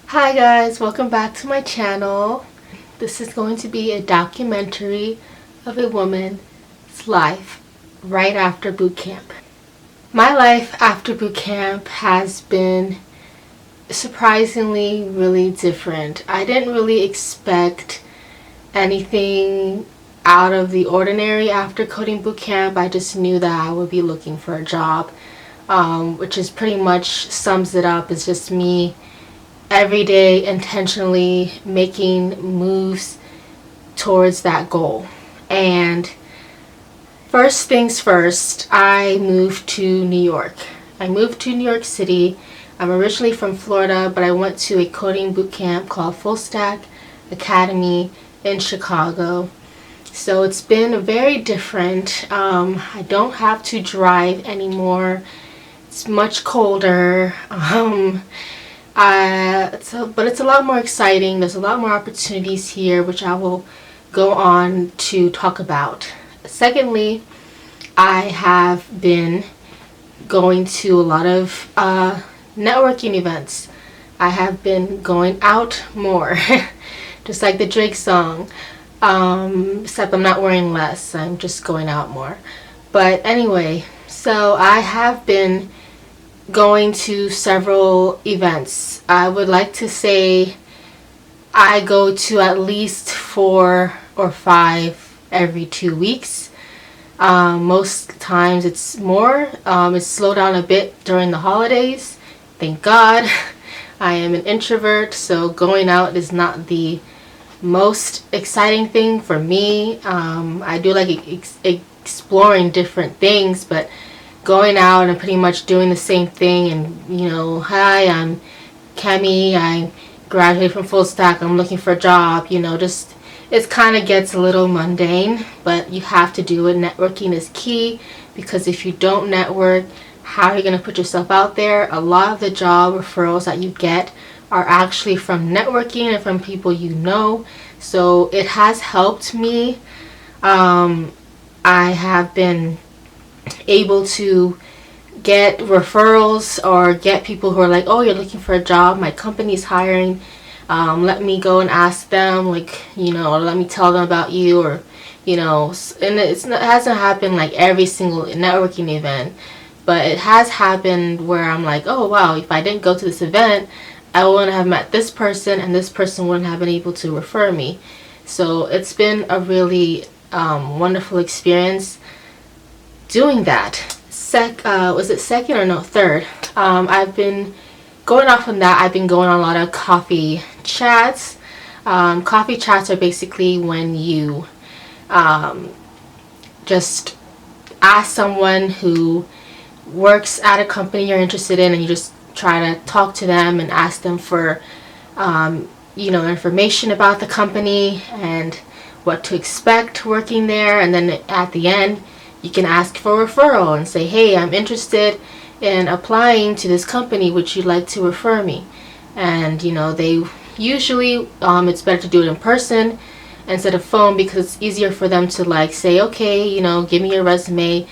Hi guys, welcome back to my channel. This is going to be a documentary of a woman's life right after boot camp. My life after boot camp has been surprisingly really different. I didn't really expect anything out of the ordinary after coding boot camp. I just knew that I would be looking for a job, which is pretty much sums it up. It's just me every day intentionally making moves towards that goal. And first things first, I moved to New York. I moved to New York City. I'm originally from Florida, but I went to a coding boot camp called Full Stack Academy in Chicago. So it's been very different. I don't have to drive anymore. It's much colder. But it's a lot more exciting. There's a lot more opportunities here, which I will go on to talk about. Secondly, I have been going to a lot of networking events. I have been going out more, just like the Drake song, except I'm not wearing less. I'm just going out more. But anyway, so I have been going to several events. I would like to say I go to at least 4 or 5 every 2 weeks. Most times it's more. It's slowed down a bit during the holidays. Thank God. I am an introvert, so going out is not the most exciting thing for me. I do like exploring different things, but going out and pretty much doing the same thing and, hi, I'm Kemi, I graduated from Full Stack, I'm looking for a job, just it kind of gets a little mundane, but you have to do it. Networking is key, because if you don't network, how are you going to put yourself out there? A lot of the job referrals that you get are actually from networking and from people you know, so it has helped me. I have been able to get referrals or get people who are like, oh, you're looking for a job, my company's hiring, let me go and ask them, or let me tell them about you, or and it hasn't happened like every single networking event, but it has happened where I'm like, oh wow, if I didn't go to this event, I wouldn't have met this person, and this person wouldn't have been able to refer me. So it's been a really wonderful experience doing that. Was it second or no, third? I've been going off from that. I've been going on a lot of coffee chats. Coffee chats are basically when you just ask someone who works at a company you're interested in, and you just try to talk to them and ask them for information about the company and what to expect working there. And then at the end, you can ask for a referral and say, hey, I'm interested in applying to this company, would you like to refer me? And they usually, it's better to do it in person instead of phone, because it's easier for them to say, okay, give me your resume,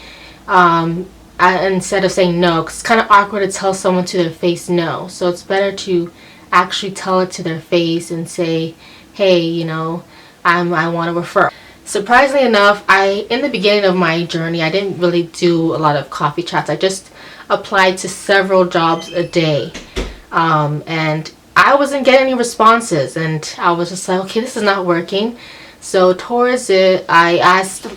instead of saying no, because it's kind of awkward to tell someone to their face no. So it's better to actually tell it to their face and say, hey, I want to refer. Surprisingly enough, in the beginning of my journey, I didn't really do a lot of coffee chats. I just applied to several jobs a day, and I wasn't getting any responses, and I was just like, okay, this is not working. So towards it, I asked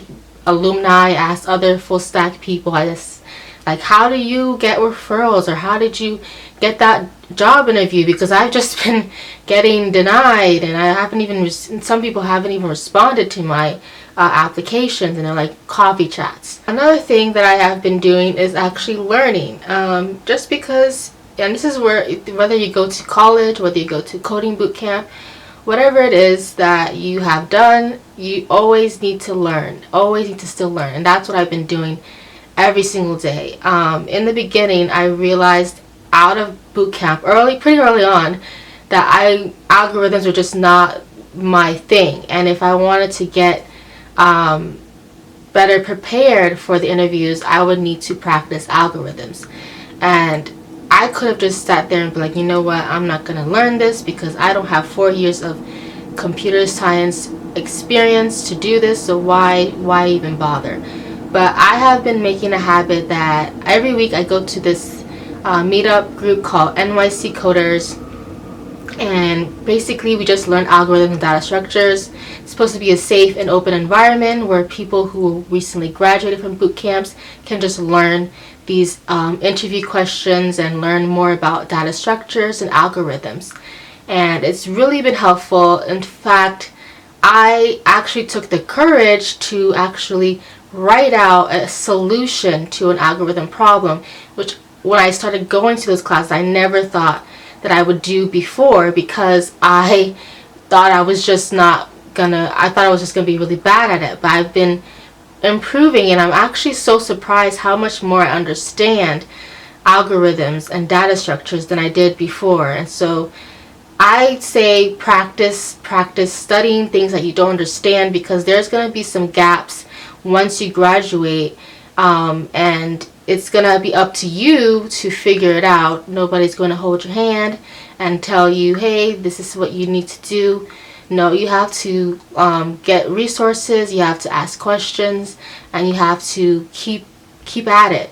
alumni, I asked other full stack people, I just how do you get referrals, or how did you get that job interview? Because I've just been getting denied, and I haven't even some people haven't even responded to my applications, and they're like coffee chats. Another thing that I have been doing is actually learning, just because, and this is where, whether you go to college, whether you go to coding boot camp, whatever it is that you have done, you always need to learn, always need to still learn. And that's what I've been doing every single day. In the beginning, I realized out of boot camp pretty early on, that algorithms were just not my thing, and if I wanted to get better prepared for the interviews, I would need to practice algorithms. And I could have just sat there and be like, you know what, I'm not going to learn this because I don't have 4 years of computer science experience to do this, so why even bother? But I have been making a habit that every week I go to this meetup group called NYC Coders, and basically we just learn algorithms and data structures. It's supposed to be a safe and open environment where people who recently graduated from boot camps can just learn these interview questions and learn more about data structures and algorithms. And it's really been helpful. In fact, I actually took the courage to actually write out a solution to an algorithm problem, which when I started going to those classes, I never thought that I would do before, because I thought I was just not gonna, I thought I was just gonna be really bad at it. But I've been improving, and I'm actually so surprised how much more I understand algorithms and data structures than I did before. And so I say practice studying things that you don't understand, because there's going to be some gaps once you graduate, and it's going to be up to you to figure it out. Nobody's going to hold your hand and tell you, hey, this is what you need to do. No, you have to get resources, you have to ask questions, and you have to keep at it.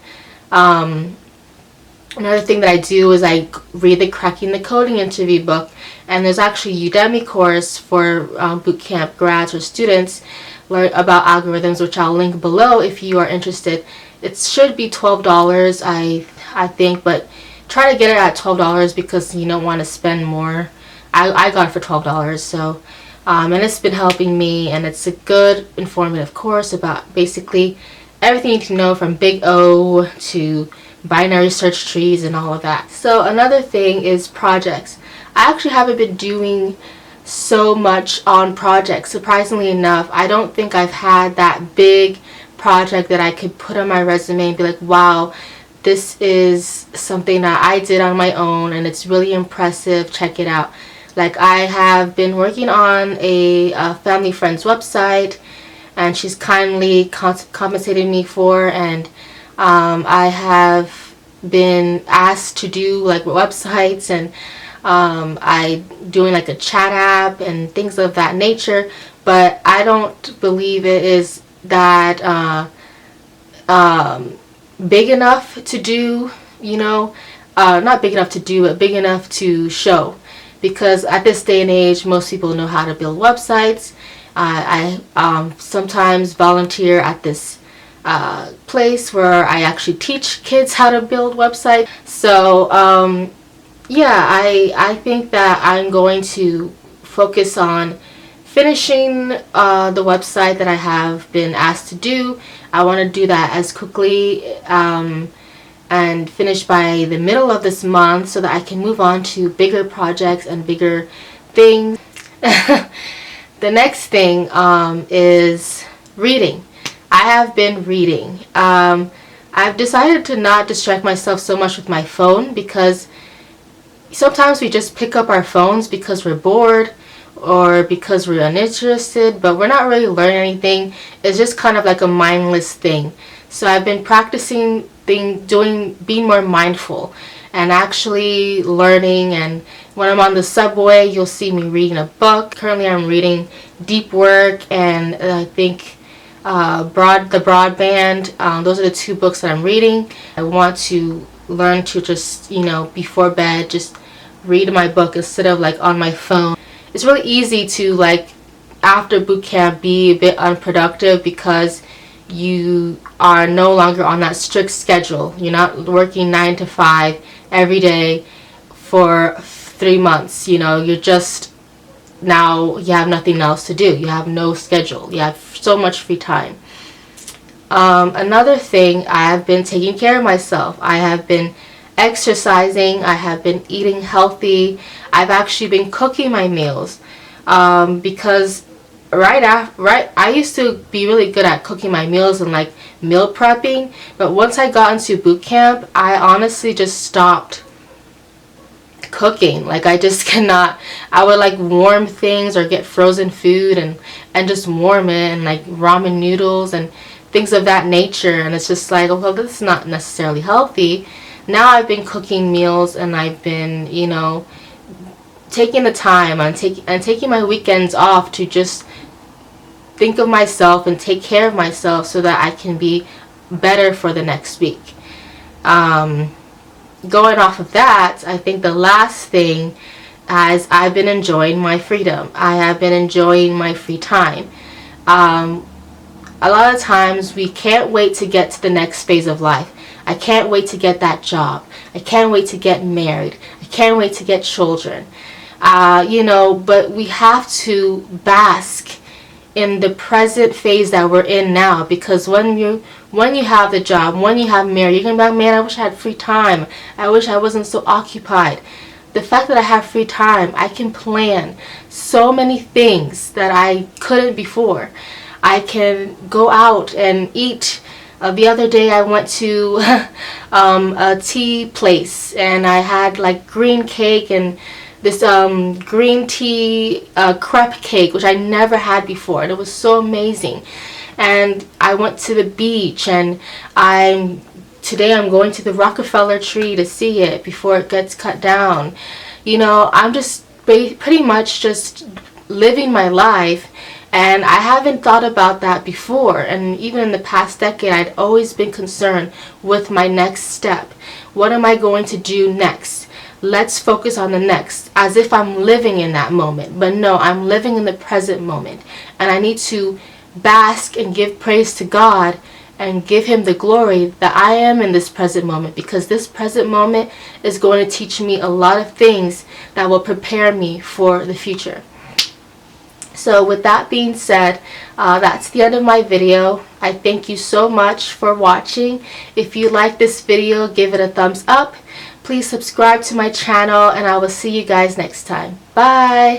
Another thing that I do is I read the Cracking the Coding interview book, and there's actually a Udemy course for bootcamp grads or students learn about algorithms, which I'll link below if you are interested. It should be $12, I think, but try to get it at $12 because you don't want to spend more. I got it for $12, so and it's been helping me, and it's a good informative course about basically everything you need to know from Big O to binary search trees and all of that. So another thing is projects. I actually haven't been doing so much on projects. Surprisingly enough, I don't think I've had that big project that I could put on my resume and be like, wow, this is something that I did on my own and it's really impressive, check it out. Like, I have been working on a family friend's website, and she's kindly compensated me for, and I have been asked to do like websites, and I doing like a chat app and things of that nature, but I don't believe it is that big enough to do, not big enough to do, but big enough to show, because at this day and age most people know how to build websites. I sometimes volunteer at this place where I actually teach kids how to build websites. So yeah, I think that I'm going to focus on finishing the website that I have been asked to do. I want to do that as quickly and finish by the middle of this month so that I can move on to bigger projects and bigger things. The next thing is reading. I have been reading. I've decided to not distract myself so much with my phone, because sometimes we just pick up our phones because we're bored or because we're uninterested, but we're not really learning anything. It's just kind of like a mindless thing. So I've been practicing being more mindful and actually learning, and when I'm on the subway you'll see me reading a book. Currently I'm reading Deep Work and I think Broadband. Those are the two books that I'm reading. I want to learn to just, before bed, just read my book instead of like on my phone. It's really easy to, like, after boot camp, be a bit unproductive because you are no longer on that strict schedule. You're not working 9 to 5 every day for 3 months. You're just, now you have nothing else to do. You have no schedule. You have so much free time. Another thing, I have been taking care of myself. I have been exercising. I have been eating healthy. I've actually been cooking my meals because I used to be really good at cooking my meals and like meal prepping, but once I got into boot camp, I honestly just stopped cooking. Like, I just cannot. I would like warm things or get frozen food and just warm it, and like ramen noodles and things of that nature, and it's just like, well, this is not necessarily healthy. now I've been cooking meals, and I've been, you know, taking the time and taking my weekends off to just think of myself and take care of myself so that I can be better for the next week. Going off of that, I think the last thing is I've been enjoying my freedom. I have been enjoying my free time. A lot of times we can't wait to get to the next phase of life. I can't wait to get that job. I can't wait to get married. I can't wait to get children. You know, but we have to bask in the present phase that we're in now, because when you have the job, when you have married, you're gonna be like, man, I wish I had free time. I wish I wasn't so occupied. The fact that I have free time, I can plan so many things that I couldn't before. I can go out and eat. The other day I went to a tea place, and I had like green cake and this green tea crepe cake, which I never had before, and it was so amazing. And I went to the beach, and today I'm going to the Rockefeller tree to see it before it gets cut down. You know, I'm just pretty much just living my life, and I haven't thought about that before. And even in the past decade, I'd always been concerned with my next step. What am I going to do next? Let's focus on the next, as if I'm living in that moment. But no, I'm living in the present moment, and I need to bask and give praise to God and give Him the glory that I am in this present moment, because this present moment is going to teach me a lot of things that will prepare me for the future. So with that being said, that's the end of my video. I thank you so much for watching. If you like this video, give it a thumbs up. Please subscribe to my channel, and I will see you guys next time. Bye!